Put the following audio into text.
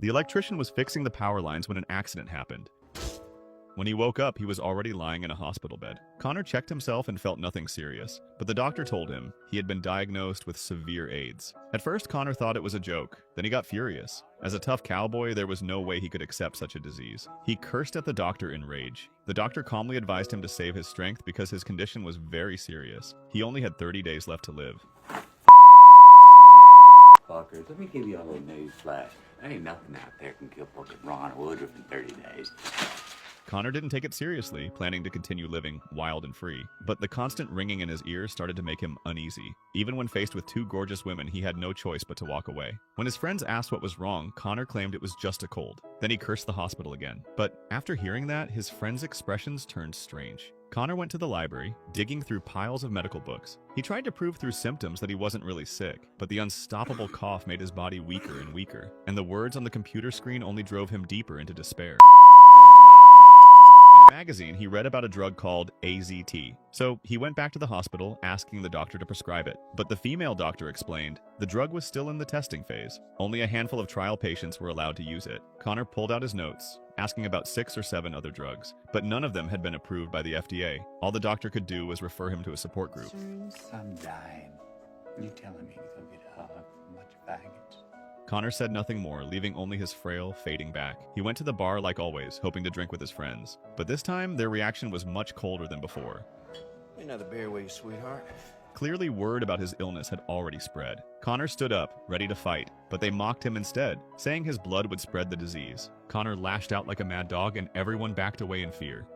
The electrician was fixing the power lines when an accident happened. When he woke up, he was already lying in a hospital bed. Connor checked himself and felt nothing serious, but the doctor told him he had been diagnosed with severe AIDS. At first, Connor thought it was a joke. Then he got furious. As a tough cowboy, there was no way he could accept such a disease. He cursed at the doctor in rage. The doctor calmly advised him to save his strength because his condition was very serious. He only had 30 days left to live. Fuckers, let me give you a little news flash. There ain't nothing out there can kill fucking Ron Woodroof in 30 days. Connor didn't take it seriously, planning to continue living wild and free. But the constant ringing in his ears started to make him uneasy. Even when faced with two gorgeous women, he had no choice but to walk away. When his friends asked what was wrong, Connor claimed it was just a cold. Then he cursed the hospital again. But after hearing that, his friends' expressions turned strange. Connor went to the library, digging through piles of medical books. He tried to prove through symptoms that he wasn't really sick, but the unstoppable cough made his body weaker and weaker, and the words on the computer screen only drove him deeper into despair. In a magazine, he read about a drug called AZT. So he went back to the hospital, asking the doctor to prescribe it. But the female doctor explained the drug was still in the testing phase. Only a handful of trial patients were allowed to use it. Connor pulled out his notes, asking about 6 or 7 other drugs, but none of them had been approved by the FDA. All the doctor could do was refer him to a support group. I'm dying. You telling me to go get a hug from a bunch of faggots? Connor said nothing more, leaving only his frail, fading back. He went to the bar like always, hoping to drink with his friends. But this time, their reaction was much colder than before. Another beer, will you, sweetheart? Clearly, word about his illness had already spread. Connor stood up, ready to fight, but they mocked him instead, saying his blood would spread the disease. Connor lashed out like a mad dog, and everyone backed away in fear.